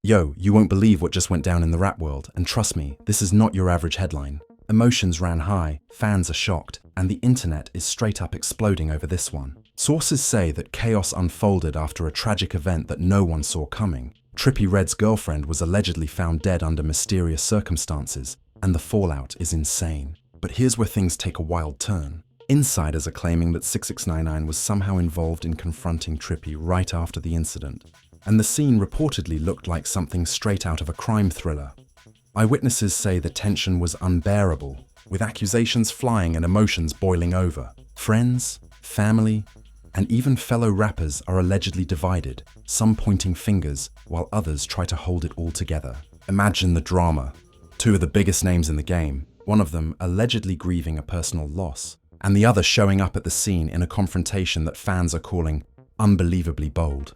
Yo, you won't believe what just went down in the rap world, and trust me, this is not your average headline. Emotions ran high, fans are shocked, and the internet is straight up exploding over this one. Sources say that chaos unfolded after a tragic event that no one saw coming. Trippie Redd's girlfriend was allegedly found dead under mysterious circumstances, and the fallout is insane. But here's where things take a wild turn. Insiders are claiming that 6ix9ine was somehow involved in confronting Trippie right after the incident, and the scene reportedly looked like something straight out of a crime thriller. Eyewitnesses say the tension was unbearable, with accusations flying and emotions boiling over. Friends, family, and even fellow rappers are allegedly divided, some pointing fingers while others try to hold it all together. Imagine the drama. Two of the biggest names in the game, one of them allegedly grieving a personal loss, and the other showing up at the scene in a confrontation that fans are calling unbelievably bold.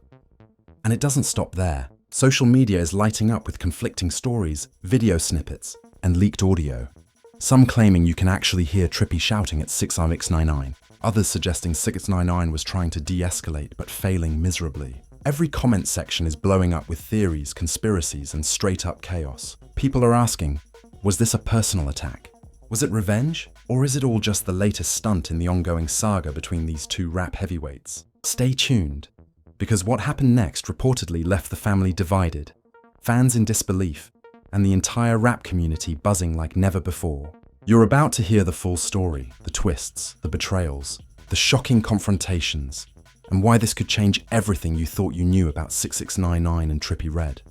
And it doesn't stop there. Social media is lighting up with conflicting stories, video snippets, and leaked audio. Some claiming you can actually hear Trippie shouting at 6ix9ine, others suggesting 6ix9ine was trying to de-escalate but failing miserably. Every comment section is blowing up with theories, conspiracies, and straight-up chaos. People are asking, was this a personal attack? Was it revenge? Or is it all just the latest stunt in the ongoing saga between these two rap heavyweights? Stay tuned, because what happened next reportedly left the family divided, fans in disbelief, and the entire rap community buzzing like never before. You're about to hear the full story, the twists, the betrayals, the shocking confrontations, and why this could change everything you thought you knew about 6ix9ine and Trippie Redd.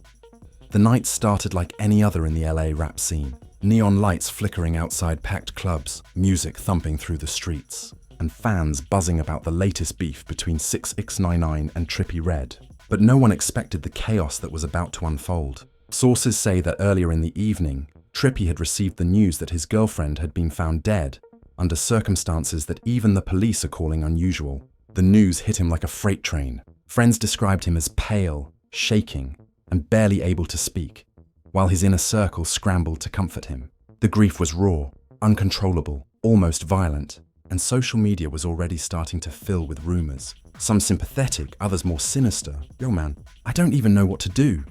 The night started like any other in the LA rap scene. Neon lights flickering outside packed clubs, music thumping through the streets, and fans buzzing about the latest beef between 6ix9ine and Trippie Redd. But no one expected the chaos that was about to unfold. Sources say that earlier in the evening, Trippie had received the news that his girlfriend had been found dead, under circumstances that even the police are calling unusual. The news hit him like a freight train. Friends described him as pale, shaking, and barely able to speak, while his inner circle scrambled to comfort him. The grief was raw, uncontrollable, almost violent, and social media was already starting to fill with rumors. Some sympathetic, others more sinister. Yo man, I don't even know what to do,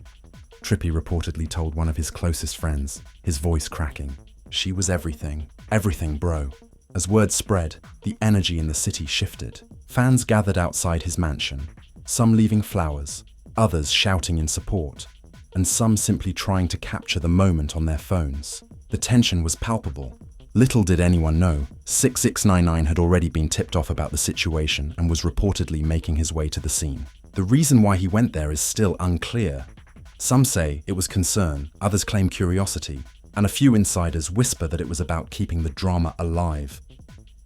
Trippie reportedly told one of his closest friends, his voice cracking. She was everything. Everything, bro. As word spread, the energy in the city shifted. Fans gathered outside his mansion, some leaving flowers, others shouting in support, and some simply trying to capture the moment on their phones. The tension was palpable. Little did anyone know, 6ix9ine had already been tipped off about the situation and was reportedly making his way to the scene. The reason why he went there is still unclear. Some say it was concern, others claim curiosity, and a few insiders whisper that it was about keeping the drama alive.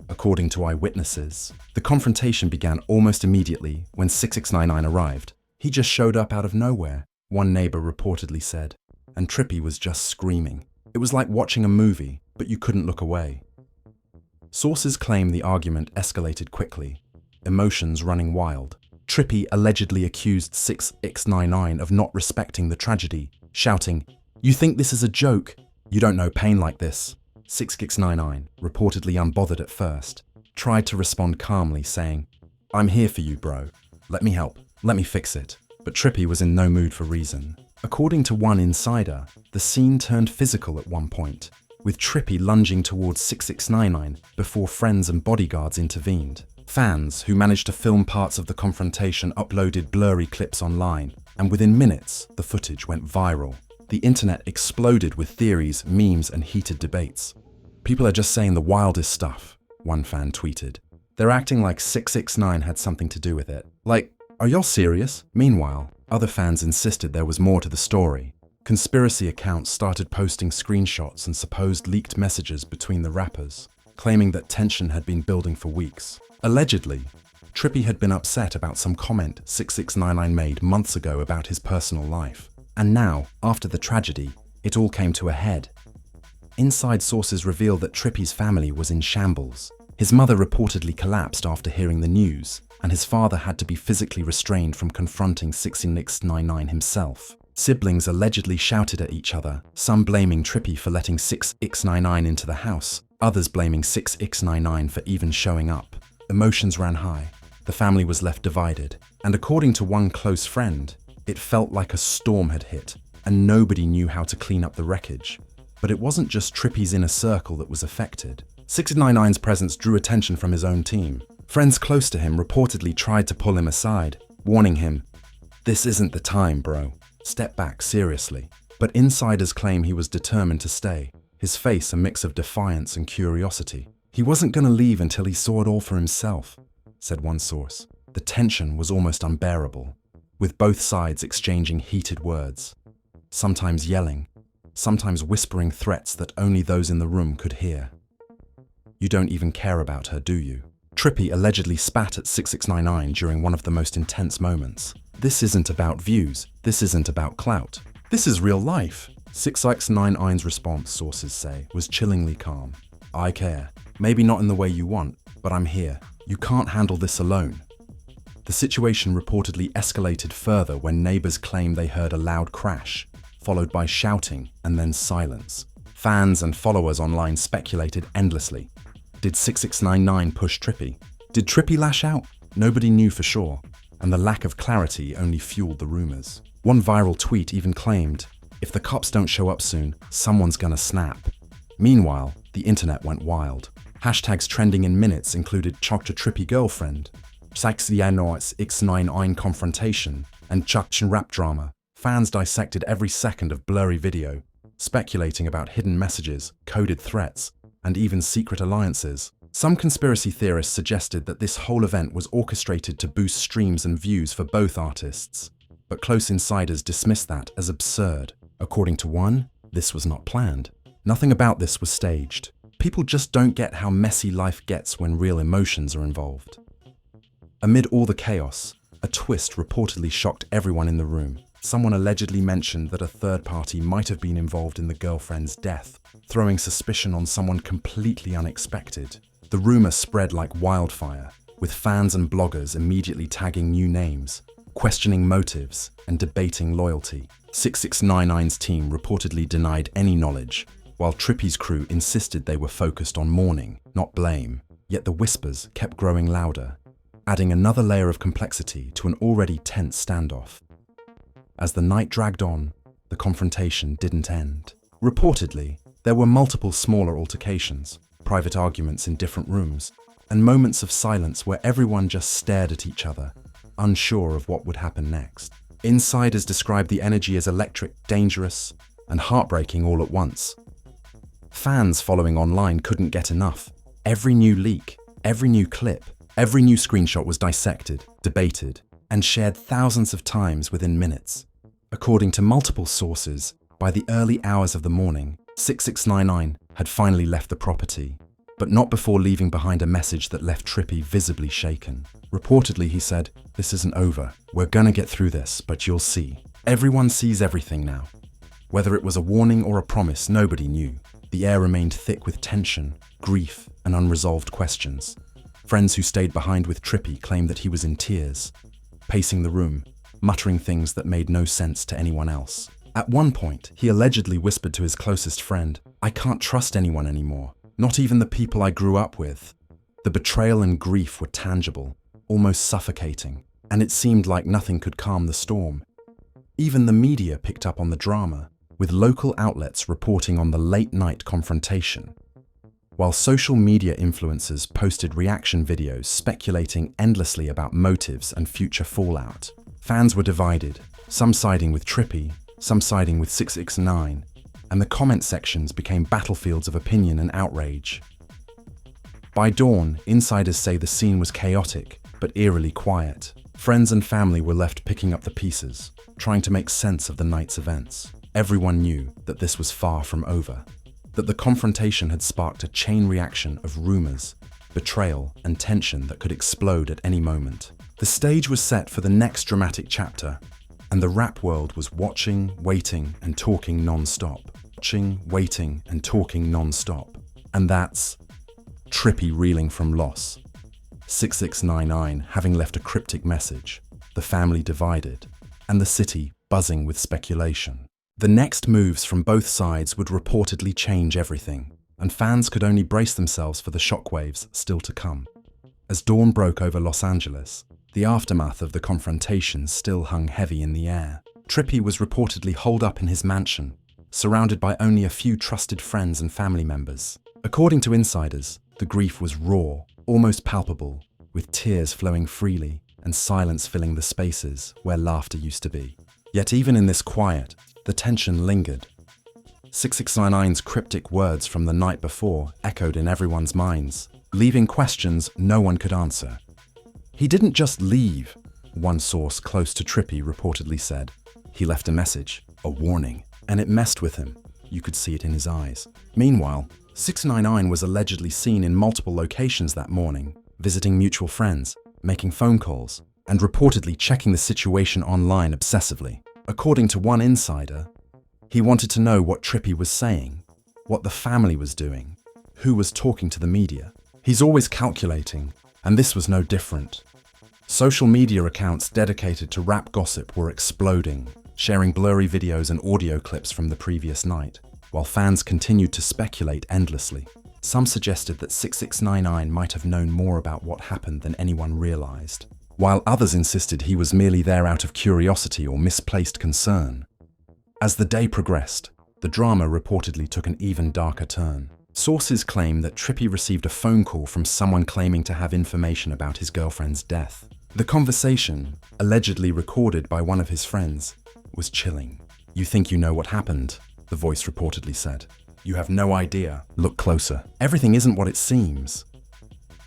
According to eyewitnesses, the confrontation began almost immediately when 6ix9ine arrived. He just showed up out of nowhere, one neighbor reportedly said, and Trippie was just screaming. It was like watching a movie, but you couldn't look away. Sources claim the argument escalated quickly, emotions running wild. Trippie allegedly accused 6ix9ine of not respecting the tragedy, shouting, "You think this is a joke? You don't know pain like this." 6ix9ine, reportedly unbothered at first, tried to respond calmly, saying, "I'm here for you, bro. Let me help. Let me fix it." But Trippie was in no mood for reason. According to one insider, the scene turned physical at one point, with Trippie lunging towards 6ix9ine before friends and bodyguards intervened. Fans, who managed to film parts of the confrontation, uploaded blurry clips online, and within minutes, the footage went viral. The internet exploded with theories, memes, and heated debates. "People are just saying the wildest stuff," one fan tweeted. "They're acting like 6ix9ine had something to do with it. Like, are y'all serious?" Meanwhile, other fans insisted there was more to the story. Conspiracy accounts started posting screenshots and supposed leaked messages between the rappers, claiming that tension had been building for weeks. Allegedly, Trippie had been upset about some comment 6ix9ine made months ago about his personal life. And now, after the tragedy, it all came to a head. Inside sources reveal that Trippie's family was in shambles. His mother reportedly collapsed after hearing the news, and his father had to be physically restrained from confronting 6ix9ine himself. Siblings allegedly shouted at each other, some blaming Trippie for letting 6ix9ine into the house, others blaming 6ix9ine for even showing up. Emotions ran high. The family was left divided, and according to one close friend, it felt like a storm had hit. and nobody knew how to clean up the wreckage. But it wasn't just Trippie's inner circle that was affected. 6ix9ine's presence drew attention from his own team. Friends close to him reportedly tried to pull him aside, warning him, "This isn't the time, bro. Step back, seriously." But insiders claim he was determined to stay, his face a mix of defiance and curiosity. "He wasn't going to leave until he saw it all for himself," said one source. The tension was almost unbearable, with both sides exchanging heated words, sometimes yelling, sometimes whispering threats that only those in the room could hear. "You don't even care about her, do you?" Trippie allegedly spat at 6ix9ine during one of the most intense moments. "This isn't about views. This isn't about clout. This is real life." 6ix9ine's response, sources say, was chillingly calm. "I care. Maybe not in the way you want, but I'm here. You can't handle this alone." The situation reportedly escalated further when neighbors claimed they heard a loud crash, followed by shouting and then silence. Fans and followers online speculated endlessly. Did 6ix9ine push Trippie? Did Trippie lash out? Nobody knew for sure, and the lack of clarity only fueled the rumors. One viral tweet even claimed, "If the cops don't show up soon, someone's gonna snap." Meanwhile, the internet went wild. Hashtags trending in minutes included "Chokcha Trippie girlfriend," 6ix9ine confrontation, and Chukchin rap drama. Fans dissected every second of blurry video, speculating about hidden messages, coded threats, and even secret alliances. Some conspiracy theorists suggested that this whole event was orchestrated to boost streams and views for both artists, but close insiders dismissed that as absurd. According to one, this was not planned. Nothing about this was staged. People just don't get how messy life gets when real emotions are involved. Amid all the chaos, a twist reportedly shocked everyone in the room. Someone allegedly mentioned that a third party might have been involved in the girlfriend's death, throwing suspicion on someone completely unexpected. The rumor spread like wildfire, with fans and bloggers immediately tagging new names, questioning motives, and debating loyalty. 6ix9ine's team reportedly denied any knowledge, while Trippie's crew insisted they were focused on mourning, not blame. Yet the whispers kept growing louder, adding another layer of complexity to an already tense standoff. As the night dragged on, the confrontation didn't end. Reportedly, there were multiple smaller altercations, private arguments in different rooms, and moments of silence where everyone just stared at each other, unsure of what would happen next. Insiders described the energy as electric, dangerous, and heartbreaking all at once. Fans following online couldn't get enough. Every new leak, every new clip, every new screenshot was dissected, debated, and shared thousands of times within minutes. According to multiple sources, by the early hours of the morning, 6ix9ine had finally left the property, but not before leaving behind a message that left Trippie visibly shaken. Reportedly, he said, "This isn't over. We're gonna get through this, but you'll see. Everyone sees everything now." Whether it was a warning or a promise, nobody knew. The air remained thick with tension, grief, and unresolved questions. Friends who stayed behind with Trippie claimed that he was in tears, pacing the room, muttering things that made no sense to anyone else. At one point, he allegedly whispered to his closest friend, "I can't trust anyone anymore, not even the people I grew up with." The betrayal and grief were tangible, almost suffocating, and it seemed like nothing could calm the storm. Even the media picked up on the drama, with local outlets reporting on the late-night confrontation, while social media influencers posted reaction videos speculating endlessly about motives and future fallout. Fans were divided, some siding with Trippie, some siding with 6ix9ine, and the comment sections became battlefields of opinion and outrage. By dawn, insiders say the scene was chaotic, but eerily quiet. Friends and family were left picking up the pieces, trying to make sense of the night's events. Everyone knew that this was far from over, that the confrontation had sparked a chain reaction of rumors, betrayal, and tension that could explode at any moment. The stage was set for the next dramatic chapter, and the rap world was watching, waiting, and talking non-stop. Watching, waiting, and talking non-stop. And that's Trippie reeling from loss, 6ix9ine having left a cryptic message, the family divided, and the city buzzing with speculation. The next moves from both sides would reportedly change everything, and fans could only brace themselves for the shockwaves still to come. As dawn broke over Los Angeles, the aftermath of the confrontation still hung heavy in the air. Trippie was reportedly holed up in his mansion, surrounded by only a few trusted friends and family members. According to insiders, the grief was raw, almost palpable, with tears flowing freely and silence filling the spaces where laughter used to be. Yet even in this quiet, the tension lingered. 6ix9ine's cryptic words from the night before echoed in everyone's minds, leaving questions no one could answer. He didn't just leave, one source close to Trippie reportedly said. He left a message, a warning, and it messed with him. You could see it in his eyes. Meanwhile, 6ix9ine was allegedly seen in multiple locations that morning, visiting mutual friends, making phone calls, and reportedly checking the situation online obsessively. According to one insider, he wanted to know what Trippie was saying, what the family was doing, who was talking to the media. He's always calculating, and this was no different. Social media accounts dedicated to rap gossip were exploding, sharing blurry videos and audio clips from the previous night, while fans continued to speculate endlessly. Some suggested that 6ix9ine might have known more about what happened than anyone realized, while others insisted he was merely there out of curiosity or misplaced concern. As the day progressed, the drama reportedly took an even darker turn. Sources claim that Trippie received a phone call from someone claiming to have information about his girlfriend's death. The conversation, allegedly recorded by one of his friends, was chilling. "You think you know what happened?" the voice reportedly said. "You have no idea. Look closer. Everything isn't what it seems."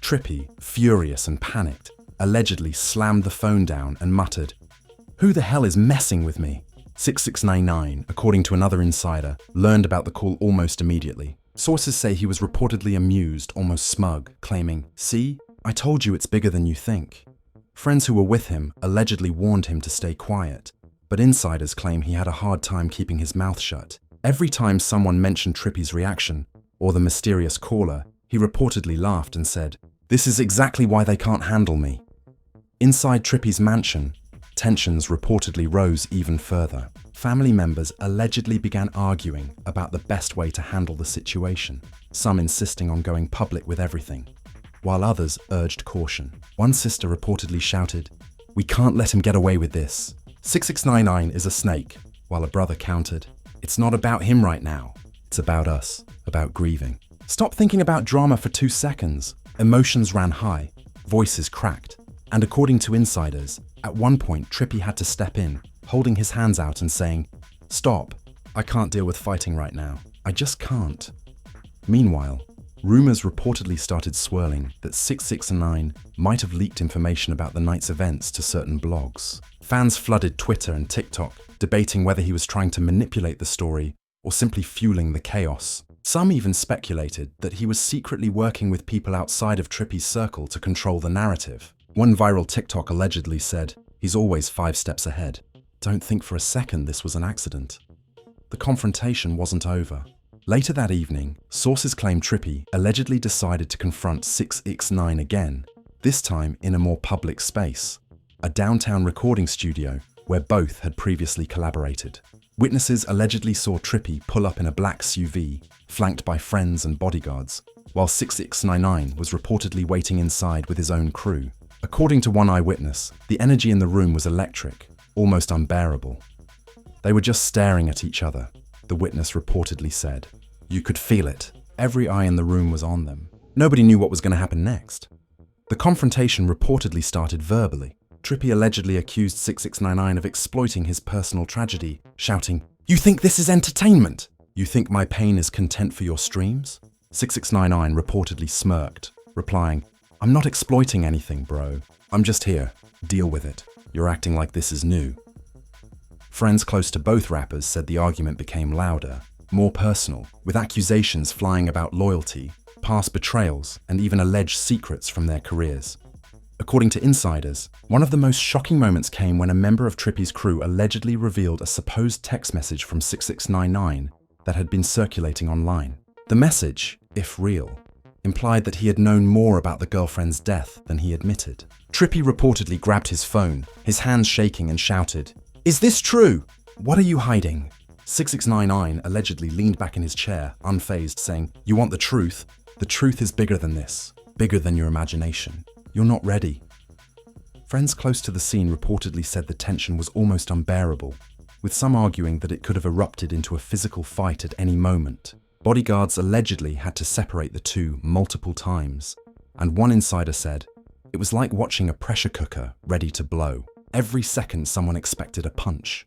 Trippie, furious and panicked, allegedly slammed the phone down and muttered, "Who the hell is messing with me?" 6ix9ine, according to another insider, learned about the call almost immediately. Sources say he was reportedly amused, almost smug, claiming, "See, I told you it's bigger than you think." Friends who were with him allegedly warned him to stay quiet, but insiders claim he had a hard time keeping his mouth shut. Every time someone mentioned Trippie's reaction, or the mysterious caller, he reportedly laughed and said, "This is exactly why they can't handle me." Inside Trippie's mansion, tensions reportedly rose even further. Family members allegedly began arguing about the best way to handle the situation, some insisting on going public with everything, while others urged caution. One sister reportedly shouted, "We can't let him get away with this. 6ix9ine is a snake," while a brother countered, "It's not about him right now. It's about us, about grieving." Stop thinking about drama for 2 seconds. Emotions ran high, voices cracked, and according to insiders, at one point Trippie had to step in, holding his hands out and saying, "Stop, I can't deal with fighting right now. I just can't." Meanwhile, rumors reportedly started swirling that 6ix9ine might have leaked information about the night's events to certain blogs. Fans flooded Twitter and TikTok, debating whether he was trying to manipulate the story or simply fueling the chaos. Some even speculated that he was secretly working with people outside of Trippie's circle to control the narrative. One viral TikTok allegedly said, "He's always 5 steps ahead. Don't think for a second this was an accident." The confrontation wasn't over. Later that evening, sources claim Trippie allegedly decided to confront 6ix9ine again, this time in a more public space, a downtown recording studio where both had previously collaborated. Witnesses allegedly saw Trippie pull up in a black SUV, flanked by friends and bodyguards, while 6ix9ine was reportedly waiting inside with his own crew. According to one eyewitness, the energy in the room was electric, almost unbearable. They were just staring at each other, the witness reportedly said. You could feel it. Every eye in the room was on them. Nobody knew what was going to happen next. The confrontation reportedly started verbally. Trippie allegedly accused 6ix9ine of exploiting his personal tragedy, shouting, "You think this is entertainment? You think my pain is content for your streams?" 6ix9ine reportedly smirked, replying, "I'm not exploiting anything, bro. I'm just here. Deal with it. You're acting like this is new." Friends close to both rappers said the argument became louder, more personal, with accusations flying about loyalty, past betrayals, and even alleged secrets from their careers. According to insiders, one of the most shocking moments came when a member of Trippie's crew allegedly revealed a supposed text message from 6ix9ine that had been circulating online. The message, if real, implied that he had known more about the girlfriend's death than he admitted. Trippie reportedly grabbed his phone, his hands shaking, and shouted, "Is this true? What are you hiding?" 6ix9ine allegedly leaned back in his chair, unfazed, saying, "You want the truth? The truth is bigger than this, bigger than your imagination. You're not ready." Friends close to the scene reportedly said the tension was almost unbearable. with some arguing that it could have erupted into a physical fight at any moment. Bodyguards allegedly had to separate the two multiple times, and one insider said, "It was like watching a pressure cooker ready to blow. Every second someone expected a punch."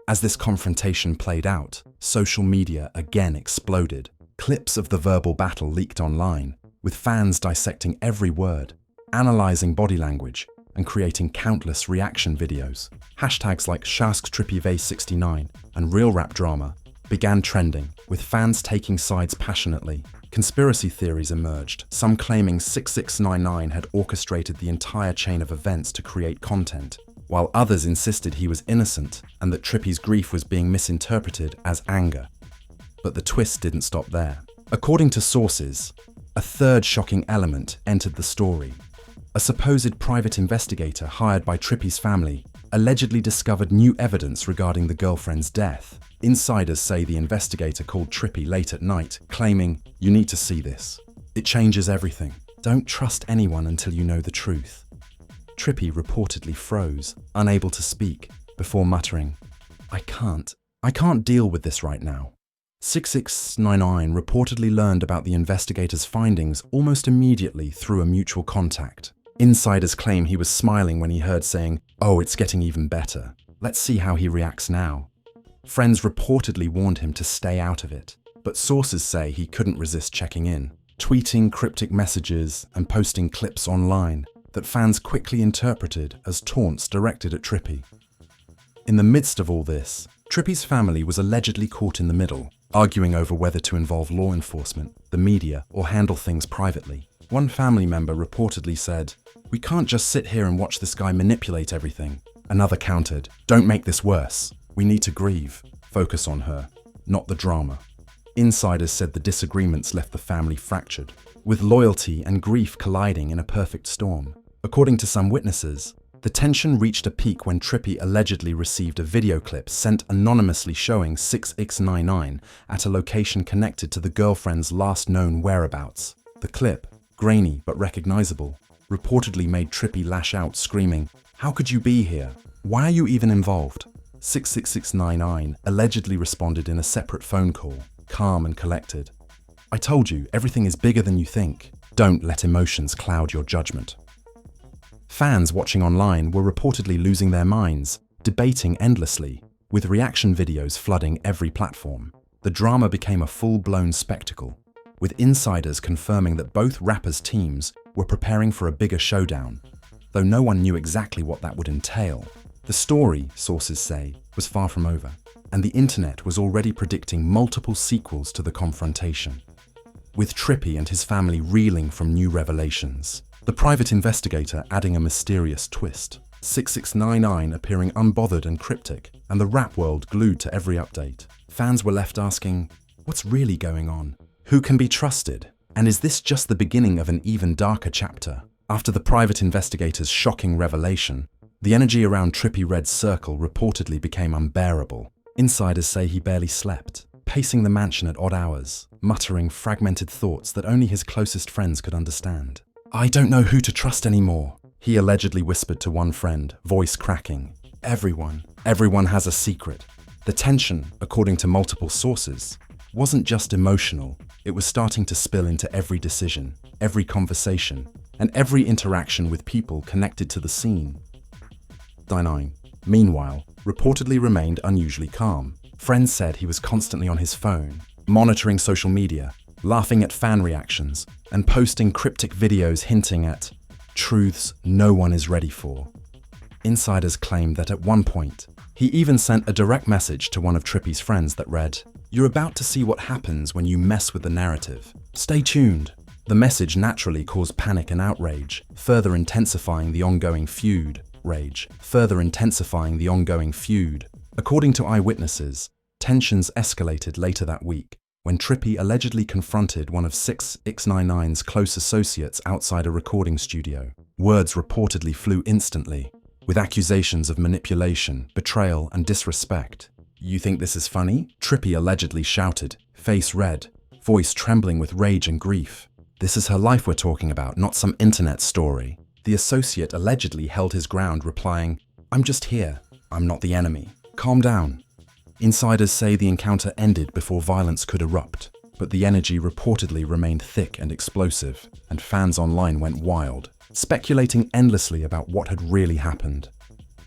As this confrontation played out, social media again exploded. Clips of the verbal battle leaked online, with fans dissecting every word, analyzing body language, and creating countless reaction videos. Hashtags like 6ix9ine and Real Rap Drama began trending, with fans taking sides passionately. Conspiracy theories emerged, some claiming 6ix9ine had orchestrated the entire chain of events to create content, while others insisted he was innocent and that Trippie's grief was being misinterpreted as anger. But the twist didn't stop there. According to sources, a third shocking element entered the story. A supposed private investigator hired by Trippie's family allegedly discovered new evidence regarding the girlfriend's death. Insiders say the investigator called Trippie late at night, claiming, "You need to see this. It changes everything. Don't trust anyone until you know the truth." Trippie reportedly froze, unable to speak, before muttering, I can't deal with this right now." 6ix9ine reportedly learned about the investigator's findings almost immediately through a mutual contact. Insiders claim he was smiling when he heard saying, "Oh, it's getting even better. Let's see how he reacts now." Friends reportedly warned him to stay out of it, but sources say he couldn't resist checking in, tweeting cryptic messages and posting clips online that fans quickly interpreted as taunts directed at Trippie. In the midst of all this, Trippie's family was allegedly caught in the middle, arguing over whether to involve law enforcement, the media, or handle things privately. One family member reportedly said, "We can't just sit here and watch this guy manipulate everything." Another countered, "Don't make this worse. We need to grieve. Focus on her, not the drama." Insiders said the disagreements left the family fractured, with loyalty and grief colliding in a perfect storm. According to some witnesses, the tension reached a peak when Trippie allegedly received a video clip sent anonymously showing 6ix9ine at a location connected to the girlfriend's last known whereabouts. The clip, grainy but recognizable, reportedly made Trippie lash out, screaming, "How could you be here? Why are you even involved?" 6ix9ine allegedly responded in a separate phone call, calm and collected. "I told you, everything is bigger than you think. Don't let emotions cloud your judgment." Fans watching online were reportedly losing their minds, debating endlessly, with reaction videos flooding every platform. The drama became a full-blown spectacle, with insiders confirming that both rappers' teams were preparing for a bigger showdown, though no one knew exactly what that would entail. The story, sources say, was far from over, and the internet was already predicting multiple sequels to the confrontation, with Trippie and his family reeling from new revelations. The private investigator adding a mysterious twist, 6ix9ine appearing unbothered and cryptic, and the rap world glued to every update. Fans were left asking, what's really going on? Who can be trusted? And is this just the beginning of an even darker chapter? After the private investigator's shocking revelation, the energy around Trippie Red's circle reportedly became unbearable. Insiders say he barely slept, pacing the mansion at odd hours, muttering fragmented thoughts that only his closest friends could understand. "I don't know who to trust anymore," he allegedly whispered to one friend, voice cracking. Everyone has a secret." The tension, according to multiple sources, wasn't just emotional, it was starting to spill into every decision, every conversation, and every interaction with people connected to the scene. 6ix9ine, meanwhile, reportedly remained unusually calm. Friends said he was constantly on his phone, monitoring social media, laughing at fan reactions, and posting cryptic videos hinting at truths no one is ready for. Insiders claimed that at one point, he even sent a direct message to one of Trippie's friends that read, "You're about to see what happens when you mess with the narrative. Stay tuned." The message naturally caused panic and outrage, further intensifying the ongoing feud. According to eyewitnesses, tensions escalated later that week, when Trippie allegedly confronted one of 6ix9ine's close associates outside a recording studio. Words reportedly flew instantly, with accusations of manipulation, betrayal, and disrespect. "You think this is funny?" Trippie allegedly shouted, face red, voice trembling with rage and grief. "This is her life we're talking about, not some internet story." The associate allegedly held his ground, replying, "I'm just here. I'm not the enemy. Calm down." Insiders say the encounter ended before violence could erupt, but the energy reportedly remained thick and explosive, and fans online went wild, speculating endlessly about what had really happened.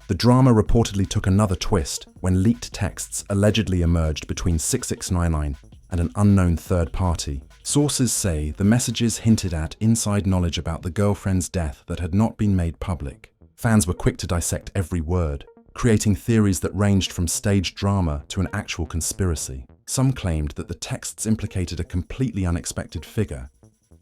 The drama reportedly took another twist when leaked texts allegedly emerged between 6ix9ine and an unknown third party. Sources say the messages hinted at inside knowledge about the girlfriend's death that had not been made public. Fans were quick to dissect every word, creating theories that ranged from staged drama to an actual conspiracy. Some claimed that the texts implicated a completely unexpected figure,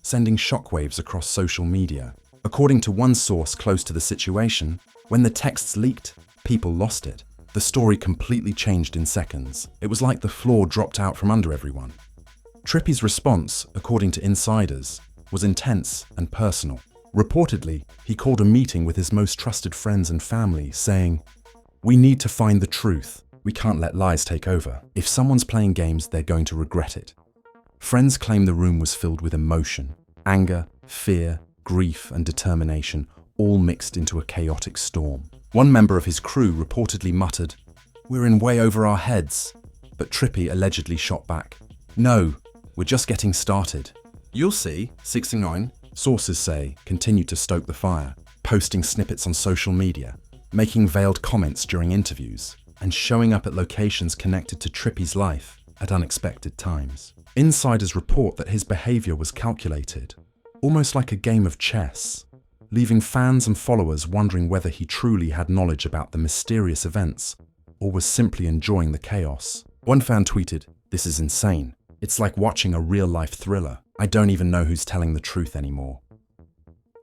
sending shockwaves across social media. According to one source close to the situation, when the texts leaked, people lost it. The story completely changed in seconds. It was like the floor dropped out from under everyone. Trippie's response, according to insiders, was intense and personal. Reportedly, he called a meeting with his most trusted friends and family, saying, "We need to find the truth. We can't let lies take over. If someone's playing games, they're going to regret it." Friends claim the room was filled with emotion, anger, fear, grief, and determination, all mixed into a chaotic storm. One member of his crew reportedly muttered, "We're in way over our heads," but Trippie allegedly shot back, "No, we're just getting started." "You'll see," 6ix9ine, sources say, continued to stoke the fire, posting snippets on social media, making veiled comments during interviews, and showing up at locations connected to Trippie's life at unexpected times. Insiders report that his behavior was calculated, almost like a game of chess, leaving fans and followers wondering whether he truly had knowledge about the mysterious events or was simply enjoying the chaos. One fan tweeted, "This is insane. It's like watching a real-life thriller. I don't even know who's telling the truth anymore."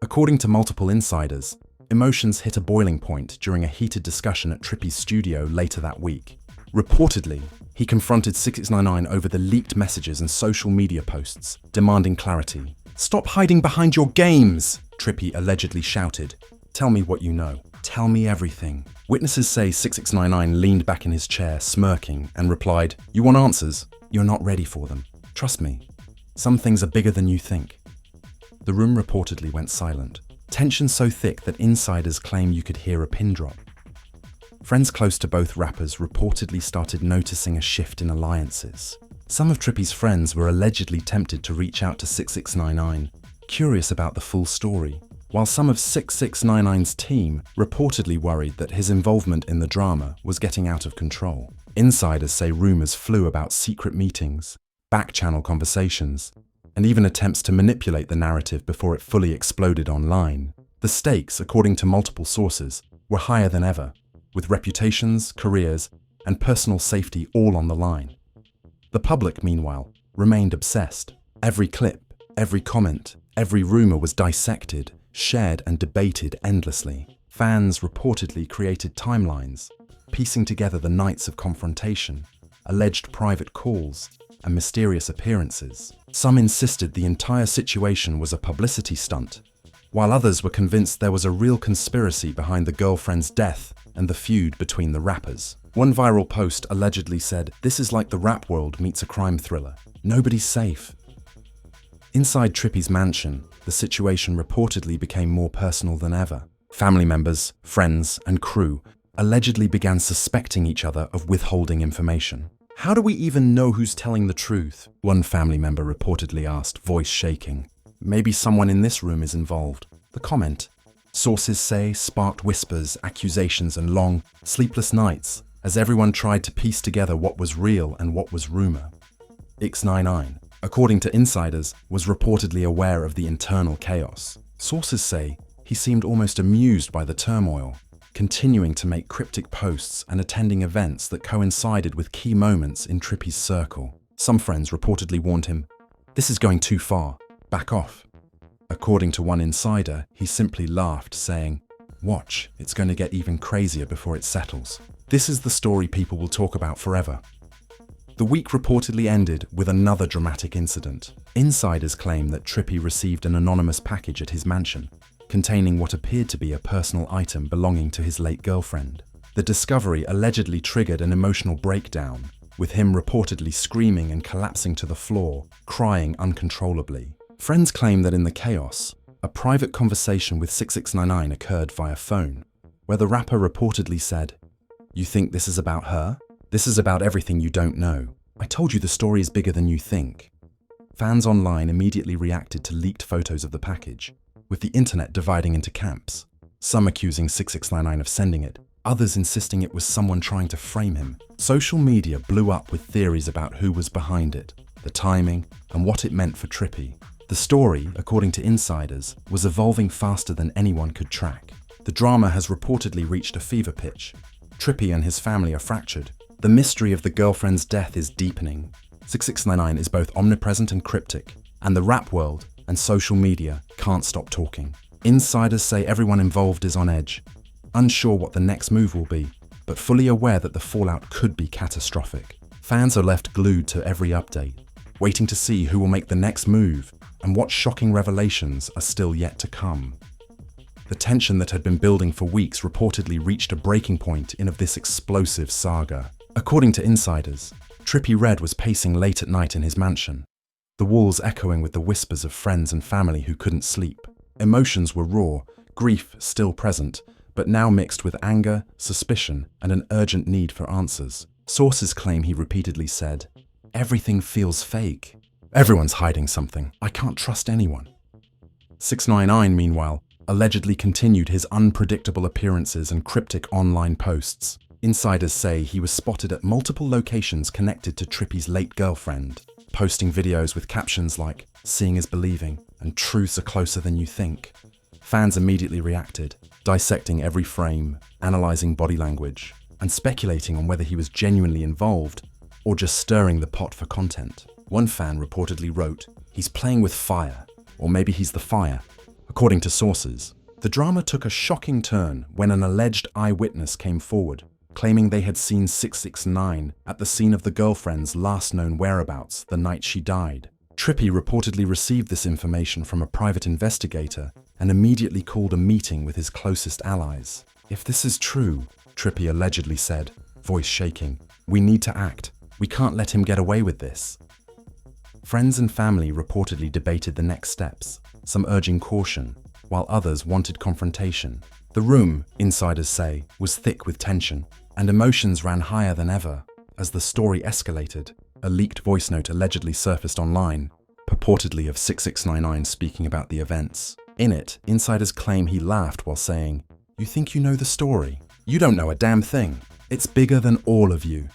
According to multiple insiders, emotions hit a boiling point during a heated discussion at Trippie's studio later that week. Reportedly, he confronted 6ix9ine over the leaked messages and social media posts, demanding clarity. "Stop hiding behind your games!" Trippie allegedly shouted. "Tell me what you know. Tell me everything." Witnesses say 6ix9ine leaned back in his chair, smirking, and replied, "You want answers? You're not ready for them. Trust me. Some things are bigger than you think." The room reportedly went silent, tension so thick that insiders claim you could hear a pin drop. Friends close to both rappers reportedly started noticing a shift in alliances. Some of Trippie's friends were allegedly tempted to reach out to 6ix9ine, curious about the full story, while some of 6ix9ine's team reportedly worried that his involvement in the drama was getting out of control. Insiders say rumors flew about secret meetings, back-channel conversations, and even attempts to manipulate the narrative before it fully exploded online. The stakes, according to multiple sources, were higher than ever, with reputations, careers, and personal safety all on the line. The public, meanwhile, remained obsessed. Every clip, every comment, every rumor was dissected, shared, and debated endlessly. Fans reportedly created timelines, piecing together the nights of confrontation, alleged private calls, and mysterious appearances. Some insisted the entire situation was a publicity stunt, while others were convinced there was a real conspiracy behind the girlfriend's death and the feud between the rappers. One viral post allegedly said, "This is like the rap world meets a crime thriller. Nobody's safe." Inside Trippie's mansion, the situation reportedly became more personal than ever. Family members, friends, and crew allegedly began suspecting each other of withholding information. "How do we even know who's telling the truth?" one family member reportedly asked, voice shaking. "Maybe someone in this room is involved." The comment, sources say, sparked whispers, accusations, and long, sleepless nights as everyone tried to piece together what was real and what was rumor. 6ix9ine, according to insiders, was reportedly aware of the internal chaos. Sources say he seemed almost amused by the turmoil, continuing to make cryptic posts and attending events that coincided with key moments in Trippie's circle. Some friends reportedly warned him, "This is going too far. Back off." According to one insider, he simply laughed, saying, "Watch, it's going to get even crazier before it settles." This is the story people will talk about forever. The week reportedly ended with another dramatic incident. Insiders claim that Trippie received an anonymous package at his mansion, containing what appeared to be a personal item belonging to his late girlfriend. The discovery allegedly triggered an emotional breakdown, with him reportedly screaming and collapsing to the floor, crying uncontrollably. Friends claim that in the chaos, a private conversation with 6ix9ine occurred via phone, where the rapper reportedly said, "You think this is about her? This is about everything you don't know. I told you the story is bigger than you think. Fans online immediately reacted to leaked photos of the package, with the internet dividing into camps. Some accusing 6ix9ine of sending it, others insisting it was someone trying to frame him. Social media blew up with theories about who was behind it, the timing, and what it meant for Trippie. The story, according to insiders, was evolving faster than anyone could track. The drama has reportedly reached a fever pitch. Trippie and his family are fractured. The mystery of the girlfriend's death is deepening. 6ix9ine is both omnipresent and cryptic, and the rap world and social media can't stop talking. Insiders say everyone involved is on edge, unsure what the next move will be, but fully aware that the fallout could be catastrophic. Fans are left glued to every update, waiting to see who will make the next move and what shocking revelations are still yet to come. The tension that had been building for weeks reportedly reached a breaking point in this explosive saga. According to insiders, Trippie Redd was pacing late at night in his mansion, the walls echoing with the whispers of friends and family who couldn't sleep. Emotions were raw, grief still present, but now mixed with anger, suspicion, and an urgent need for answers. Sources claim he repeatedly said, "Everything feels fake. Everyone's hiding something. I can't trust anyone." 6ix9ine, meanwhile, allegedly continued his unpredictable appearances and cryptic online posts. Insiders say he was spotted at multiple locations connected to Trippie's late girlfriend, posting videos with captions like, "Seeing is believing," and "Truths are closer than you think." Fans immediately reacted, dissecting every frame, analyzing body language, and speculating on whether he was genuinely involved or just stirring the pot for content. One fan reportedly wrote, "He's playing with fire, or maybe he's the fire." According to sources, the drama took a shocking turn when an alleged eyewitness came forward, claiming they had seen 6ix9ine at the scene of the girlfriend's last known whereabouts the night she died. Trippie reportedly received this information from a private investigator and immediately called a meeting with his closest allies. "If this is true," Trippie allegedly said, voice shaking, "we need to act. We can't let him get away with this." Friends and family reportedly debated the next steps, some urging caution, while others wanted confrontation. The room, insiders say, was thick with tension, and emotions ran higher than ever. As the story escalated, a leaked voice note allegedly surfaced online, purportedly of 6ix9ine speaking about the events. In it, insiders claim he laughed while saying, "You think you know the story? You don't know a damn thing. It's bigger than all of you."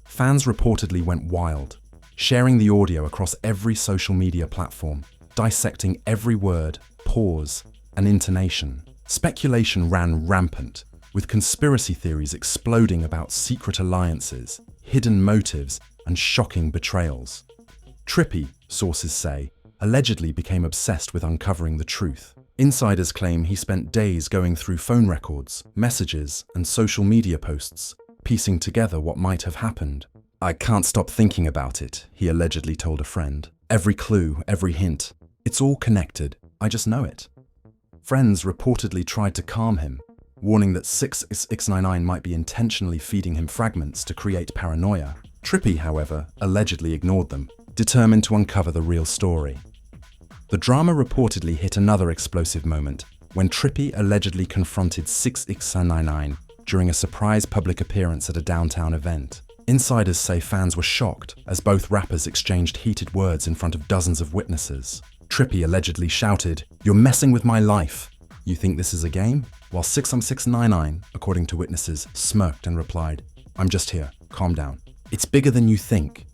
Fans reportedly went wild, sharing the audio across every social media platform, dissecting every word, pause, and intonation. Speculation ran rampant, with conspiracy theories exploding about secret alliances, hidden motives, and shocking betrayals. Trippie, sources say, allegedly became obsessed with uncovering the truth. Insiders claim he spent days going through phone records, messages, and social media posts, piecing together what might have happened. "I can't stop thinking about it," he allegedly told a friend. "Every clue, every hint. It's all connected. I just know it." Friends reportedly tried to calm him, warning that 6ix9ine might be intentionally feeding him fragments to create paranoia. Trippie, however, allegedly ignored them, determined to uncover the real story. The drama reportedly hit another explosive moment when Trippie allegedly confronted 6ix9ine during a surprise public appearance at a downtown event. Insiders say fans were shocked as both rappers exchanged heated words in front of dozens of witnesses. Trippie allegedly shouted, "You're messing with my life. You think this is a game?" While 6ix9ine, according to witnesses, smirked and replied, "I'm just here, calm down. It's bigger than you think."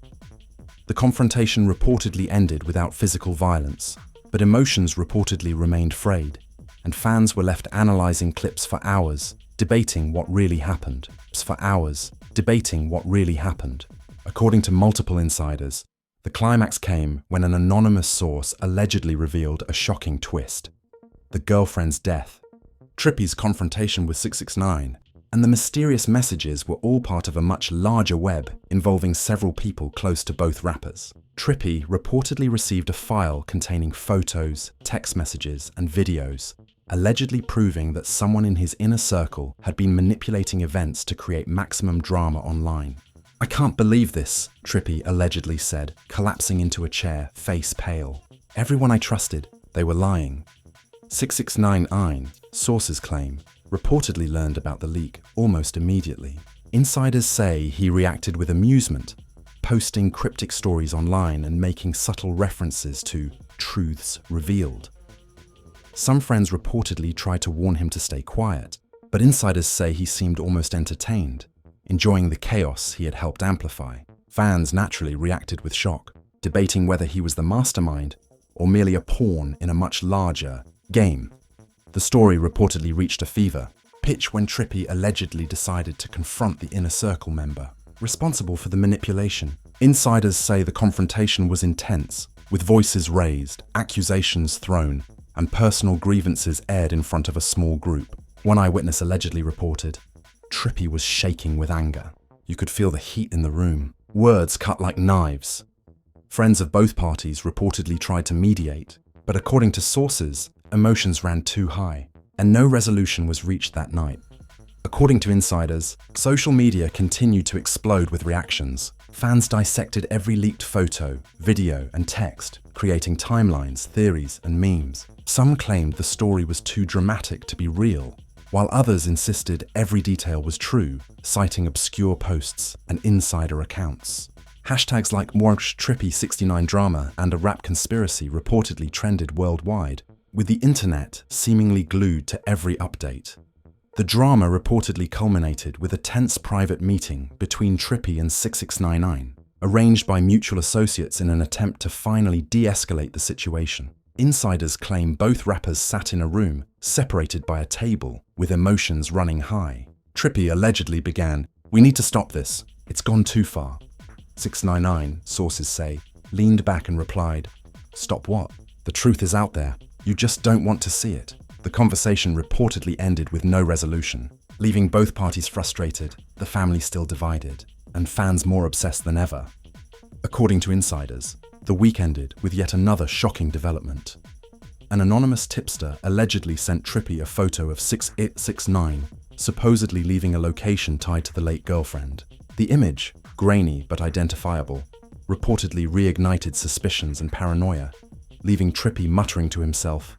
The confrontation reportedly ended without physical violence, but emotions reportedly remained frayed, and fans were left analyzing clips for hours, debating what really happened. According to multiple insiders, the climax came when an anonymous source allegedly revealed a shocking twist: the girlfriend's death. Trippie's confrontation with 6ix9ine and the mysterious messages were all part of a much larger web involving several people close to both rappers. Trippie reportedly received a file containing photos, text messages, and videos, allegedly proving that someone in his inner circle had been manipulating events to create maximum drama online. "I can't believe this," Trippie allegedly said, collapsing into a chair, face pale. "Everyone I trusted, they were lying." 6ix9ine, sources claim, reportedly learned about the leak almost immediately. Insiders say he reacted with amusement, posting cryptic stories online and making subtle references to truths revealed. Some friends reportedly tried to warn him to stay quiet, but insiders say he seemed almost entertained, enjoying the chaos he had helped amplify. Fans naturally reacted with shock, debating whether he was the mastermind or merely a pawn in a much larger game. The story reportedly reached a fever pitch when Trippie allegedly decided to confront the inner circle member responsible for the manipulation. Insiders say the confrontation was intense, with voices raised, accusations thrown, and personal grievances aired in front of a small group. One eyewitness allegedly reported, "Trippie was shaking with anger. You could feel the heat in the room. Words cut like knives." Friends of both parties reportedly tried to mediate, but according to sources, emotions ran too high, and no resolution was reached that night. According to insiders, social media continued to explode with reactions. Fans dissected every leaked photo, video, and text, creating timelines, theories, and memes. Some claimed the story was too dramatic to be real, while others insisted every detail was true, citing obscure posts and insider accounts. Hashtags like #Trippie 69 drama and a rap conspiracy reportedly trended worldwide, with the internet seemingly glued to every update. The drama reportedly culminated with a tense private meeting between Trippie and 6ix9ine, arranged by mutual associates in an attempt to finally de-escalate the situation. Insiders claim both rappers sat in a room, separated by a table, with emotions running high. Trippie allegedly began, "We need to stop this. It's gone too far." 6ix9ine, sources say, leaned back and replied, "Stop what? The truth is out there. You just don't want to see it." The conversation reportedly ended with no resolution, leaving both parties frustrated, the family still divided, and fans more obsessed than ever. According to insiders, the week ended with yet another shocking development. An anonymous tipster allegedly sent Trippie a photo of 6ix9ine, supposedly leaving a location tied to the late girlfriend. The image, grainy but identifiable, reportedly reignited suspicions and paranoia, leaving Trippie muttering to himself,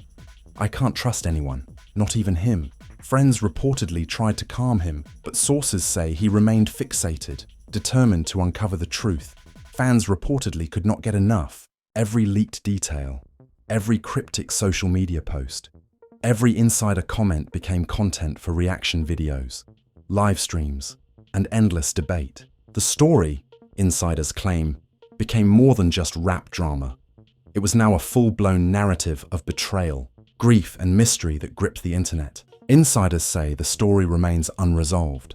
"I can't trust anyone, not even him." Friends reportedly tried to calm him, but sources say he remained fixated, determined to uncover the truth. Fans reportedly could not get enough. Every leaked detail, every cryptic social media post, every insider comment became content for reaction videos, live streams, and endless debate. The story, insiders claim, became more than just rap drama. It was now a full-blown narrative of betrayal, grief, and mystery that gripped the internet. Insiders say the story remains unresolved.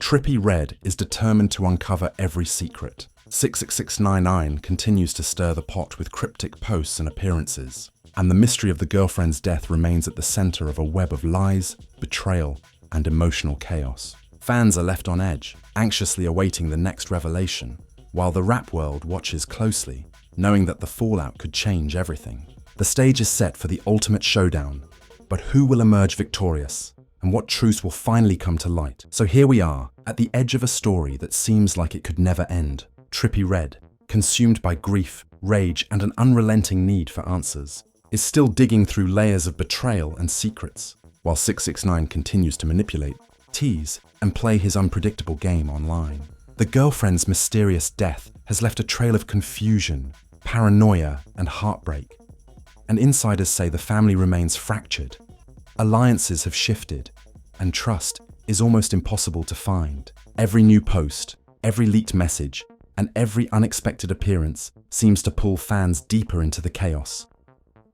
Trippie Redd is determined to uncover every secret. 6ix9ine continues to stir the pot with cryptic posts and appearances, and the mystery of the girlfriend's death remains at the center of a web of lies, betrayal, and emotional chaos. Fans are left on edge, anxiously awaiting the next revelation, while the rap world watches closely, knowing that the fallout could change everything. The stage is set for the ultimate showdown, but who will emerge victorious, and what truths will finally come to light? So here we are, at the edge of a story that seems like it could never end. Trippie Redd, consumed by grief, rage, and an unrelenting need for answers, is still digging through layers of betrayal and secrets, while 6ix9ine continues to manipulate, tease, and play his unpredictable game online. The girlfriend's mysterious death has left a trail of confusion, paranoia, and heartbreak. And insiders say the family remains fractured. Alliances have shifted, and trust is almost impossible to find. Every new post, every leaked message, and every unexpected appearance seems to pull fans deeper into the chaos.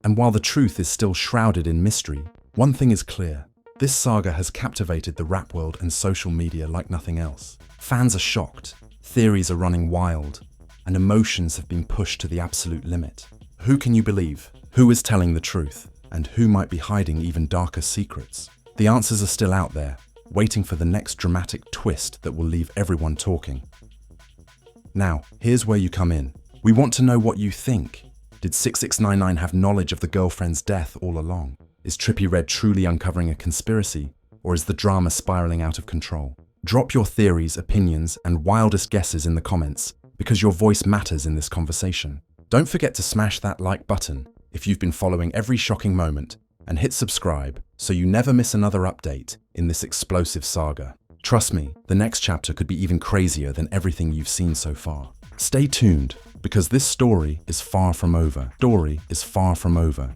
And while the truth is still shrouded in mystery, one thing is clear. This saga has captivated the rap world and social media like nothing else. Fans are shocked, theories are running wild, and emotions have been pushed to the absolute limit. Who can you believe? Who is telling the truth? And who might be hiding even darker secrets? The answers are still out there, waiting for the next dramatic twist that will leave everyone talking. Now, here's where you come in. We want to know what you think. Did 6ix9ine have knowledge of the girlfriend's death all along? Is Trippie Redd truly uncovering a conspiracy, or is the drama spiraling out of control? Drop your theories, opinions, and wildest guesses in the comments, because your voice matters in this conversation. Don't forget to smash that like button if you've been following every shocking moment, and hit subscribe so you never miss another update in this explosive saga. Trust me, the next chapter could be even crazier than everything you've seen so far. Stay tuned, because this story is far from over.